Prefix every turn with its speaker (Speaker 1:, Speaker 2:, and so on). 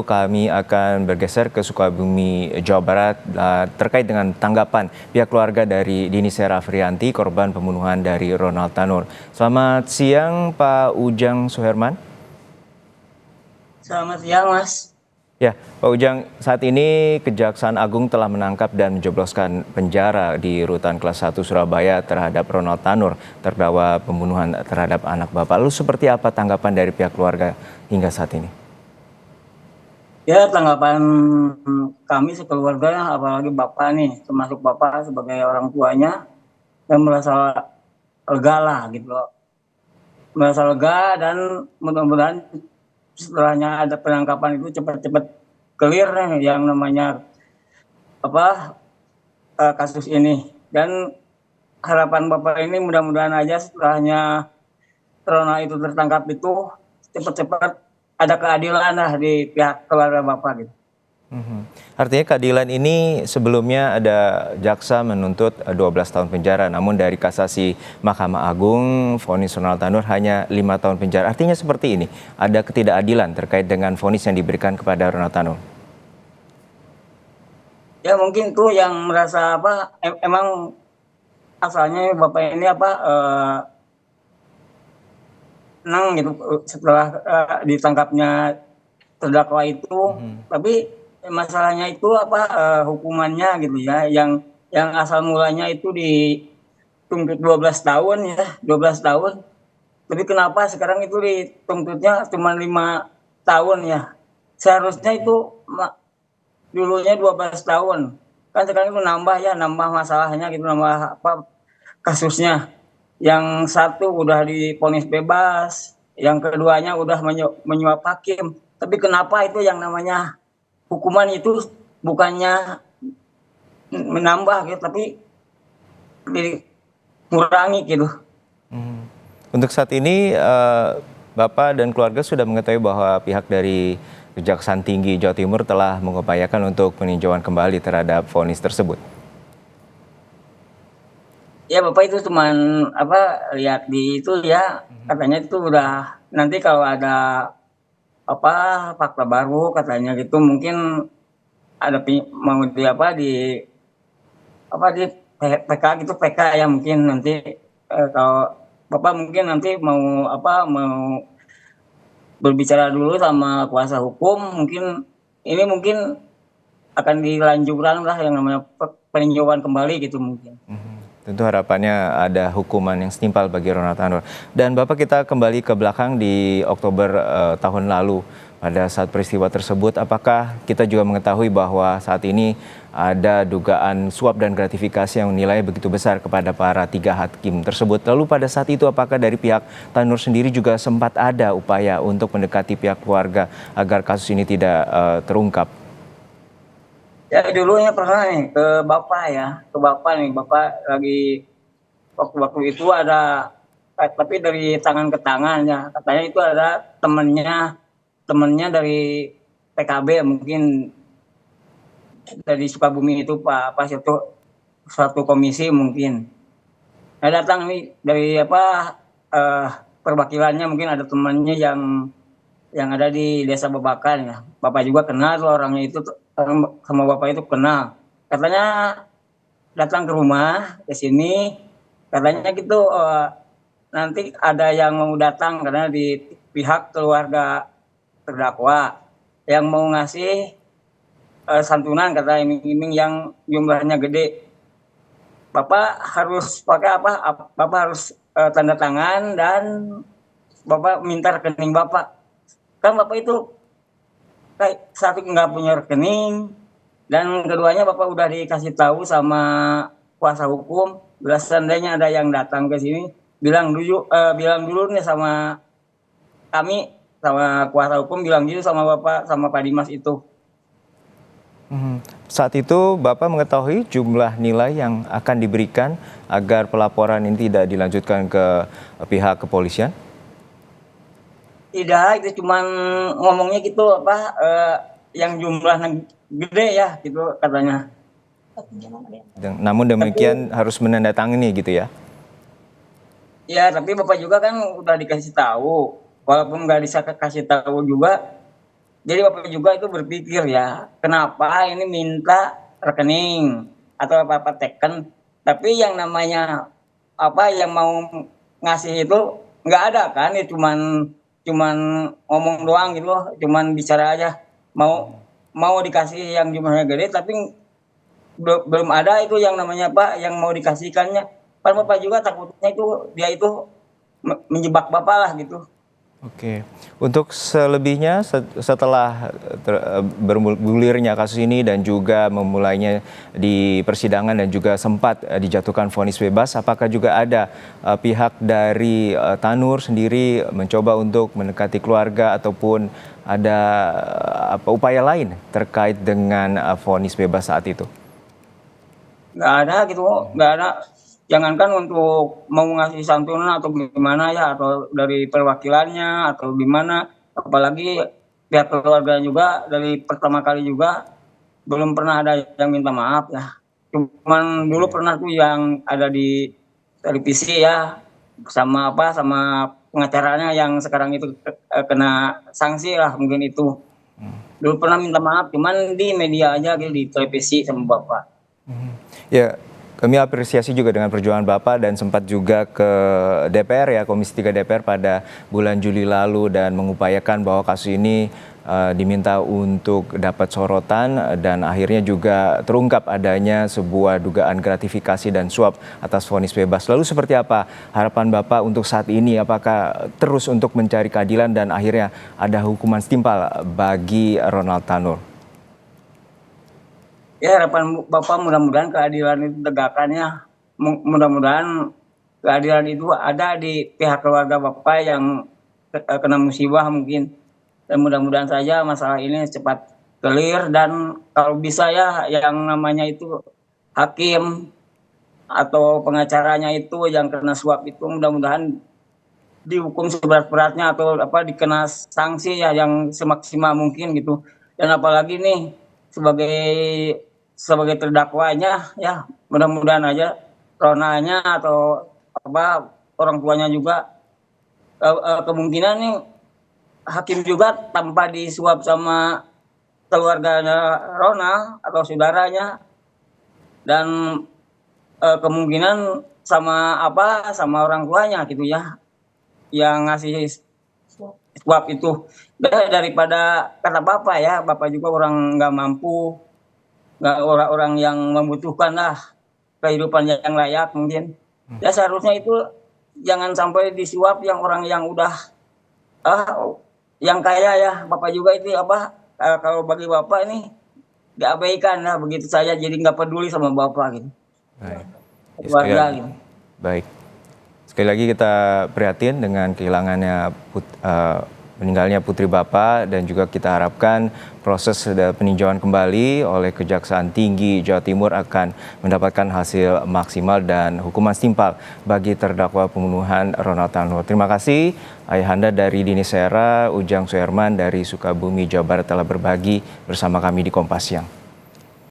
Speaker 1: Kami akan bergeser ke Sukabumi, Jawa Barat terkait dengan tanggapan pihak keluarga dari Dini Serafrianti, korban pembunuhan dari Ronald Tanur. Selamat siang Pak Ujang Suherman.
Speaker 2: Selamat siang, Mas.
Speaker 1: Ya, Pak Ujang, saat ini Kejaksaan Agung telah menangkap dan menjebloskan penjara di Rutan Kelas 1 Surabaya terhadap Ronald Tanur, terdakwa pembunuhan terhadap anak Bapak. Lalu seperti apa tanggapan dari pihak keluarga hingga saat ini?
Speaker 2: Ya, tanggapan kami sekeluarga, apalagi Bapak nih, termasuk Bapak sebagai orang tuanya, dan merasa lega lah gitu loh. Merasa lega dan mudah-mudahan setelahnya ada penangkapan itu cepat-cepat clear nih yang namanya kasus ini. Dan harapan Bapak ini mudah-mudahan aja setelahnya Ronald itu tertangkap itu cepat-cepat ada keadilan lah di pihak keluarga Bapak gitu.
Speaker 1: Artinya keadilan ini sebelumnya ada jaksa menuntut 12 tahun penjara, namun dari kasasi Mahkamah Agung vonis Ronald Tanur hanya 5 tahun penjara. Artinya seperti ini, ada ketidakadilan terkait dengan vonis yang diberikan kepada Ronald Tanur.
Speaker 2: Ya mungkin tuh yang merasa emang asalnya Bapak ini senang gitu setelah ditangkapnya terdakwa itu, tapi masalahnya itu hukumannya gitu ya, yang asal mulanya itu dituntut 12 tahun ya, 12 tahun. Tapi kenapa sekarang itu dituntutnya cuma 5 tahun ya? Seharusnya itu dulunya 12 tahun. Kan sekarang itu nambah masalahnya gitu, nambah kasusnya. Yang satu udah divonis bebas, yang keduanya udah menyuap hakim. Tapi kenapa itu yang namanya hukuman itu bukannya menambah gitu, tapi dikurangi gitu.
Speaker 1: Untuk saat ini Bapak dan keluarga sudah mengetahui bahwa pihak dari Kejaksaan Tinggi Jawa Timur telah mengupayakan untuk peninjauan kembali terhadap vonis tersebut.
Speaker 2: Ya Bapak itu cuman lihat di itu ya, katanya itu udah nanti kalau ada fakta baru katanya gitu, mungkin ada mau di PK gitu, PK ya mungkin nanti kalau Bapak mungkin nanti mau berbicara dulu sama kuasa hukum, mungkin akan dilanjutkan lah yang namanya peninjauan kembali gitu mungkin.
Speaker 1: Tentu harapannya ada hukuman yang setimpal bagi Ronald Tanur. Dan Bapak, kita kembali ke belakang di Oktober tahun lalu. Pada saat peristiwa tersebut, apakah kita juga mengetahui bahwa saat ini ada dugaan suap dan gratifikasi yang nilainya begitu besar kepada para 3 hakim tersebut. Lalu pada saat itu apakah dari pihak Tanur sendiri juga sempat ada upaya untuk mendekati pihak keluarga agar kasus ini tidak terungkap?
Speaker 2: Ya dulunya pernah nih ke Bapak nih, Bapak lagi waktu itu ada, tapi dari tangan ke tangan ya, katanya itu ada temennya dari PKB mungkin dari Sukabumi itu Pak suatu komisi mungkin. Nah datang nih dari perwakilannya, mungkin ada temannya yang ada di Desa Babakan ya. Bapak juga kenal tuh orangnya itu, sama Bapak itu kenal. Katanya datang ke rumah ke sini, katanya gitu nanti ada yang mau datang karena di pihak keluarga terdakwa yang mau ngasih santunan, kata iming-iming yang jumlahnya gede. Bapak harus Bapak harus tanda tangan dan Bapak minta rekening Bapak. Kan Bapak itu satu nggak punya rekening, dan keduanya Bapak udah dikasih tahu sama kuasa hukum, bila seandainya ada yang datang ke sini bilang dulu nih sama kami, sama kuasa hukum, bilang gitu sama Bapak, sama Pak Dimas itu.
Speaker 1: Saat itu Bapak mengetahui jumlah nilai yang akan diberikan agar pelaporan ini tidak dilanjutkan ke pihak kepolisian?
Speaker 2: Tidak, itu cuman ngomongnya gitu yang jumlahnya gede ya gitu katanya.
Speaker 1: Namun demikian harus menandatangani gitu ya?
Speaker 2: Ya, tapi Bapak juga kan udah dikasih tahu, walaupun nggak bisa kasih tahu juga, Jadi Bapak juga itu berpikir ya, kenapa ini minta rekening atau apa-apa teken, tapi yang namanya apa yang mau ngasih itu nggak ada kan, ya cuman cuman ngomong doang gitu loh, cuman bicara aja mau mau dikasih yang jumlahnya gede, tapi belum ada itu yang namanya apa yang mau dikasihkannya. Kan Bapak juga takutnya itu dia itu menjebak Bapak lah gitu.
Speaker 1: Oke, untuk selebihnya setelah bergulirnya kasus ini dan juga memulainya di persidangan dan juga sempat dijatuhkan vonis bebas, apakah juga ada pihak dari Tanur sendiri mencoba untuk mendekati keluarga ataupun ada upaya lain terkait dengan vonis bebas saat itu?
Speaker 2: Nggak ada gitu, nggak ada. Jangankan untuk mau ngasih santunan atau gimana ya, atau dari perwakilannya atau gimana, apalagi pihak keluarga juga dari pertama kali juga belum pernah ada yang minta maaf ya. Cuman dulu pernah tuh yang ada di televisi ya, sama apa sama pengacaranya yang sekarang itu kena sanksi lah mungkin itu. Dulu pernah minta maaf, cuman di media aja gitu, di televisi sama Bapak.
Speaker 1: Ya, kami apresiasi juga dengan perjuangan Bapak dan sempat juga ke DPR ya, Komisi 3 DPR pada bulan Juli lalu dan mengupayakan bahwa kasus ini diminta untuk dapat sorotan dan akhirnya juga terungkap adanya sebuah dugaan gratifikasi dan suap atas vonis bebas. Lalu seperti apa harapan Bapak untuk saat ini? Apakah terus untuk mencari keadilan dan akhirnya ada hukuman setimpal bagi Ronald Tanur?
Speaker 2: Ya harapan Bapak mudah-mudahan keadilan itu tegakkannya. Mudah-mudahan keadilan itu ada di pihak keluarga Bapak yang kena musibah mungkin. Dan mudah-mudahan saja masalah ini cepat clear, dan kalau bisa ya yang namanya itu hakim atau pengacaranya itu yang kena suap itu mudah-mudahan dihukum seberat-beratnya atau apa dikena sanksi ya yang semaksimal mungkin gitu. Dan apalagi nih sebagai sebagai terdakwanya ya mudah-mudahan aja Ronanya atau apa orang tuanya juga kemungkinan nih hakim juga tanpa disuap sama keluarganya Rona atau saudaranya, dan kemungkinan sama apa sama orang tuanya gitu ya yang ngasih suap itu. Daripada kata bapak ya, bapak juga orang nggak mampu, nggak orang-orang yang membutuhkan lah kehidupan yang layak mungkin. Ya seharusnya itu jangan sampai disuap yang orang yang udah yang kaya ya. Bapak juga itu apa kalau bagi bapak ini diabaikan lah begitu saja, jadi nggak peduli sama bapak gitu.
Speaker 1: Baik.
Speaker 2: Keluarga gitu.
Speaker 1: Baik. Sekali lagi kita prihatin dengan kehilangannya meninggalnya putri Bapak dan juga kita harapkan proses peninjauan kembali oleh Kejaksaan Tinggi Jawa Timur akan mendapatkan hasil maksimal dan hukuman setimpal bagi terdakwa pembunuhan Ronald Tanur. Terima kasih Ayahanda dari Dini Sera, Ujang Suherman dari Sukabumi, Jawa Barat telah berbagi bersama kami di Kompas Siang.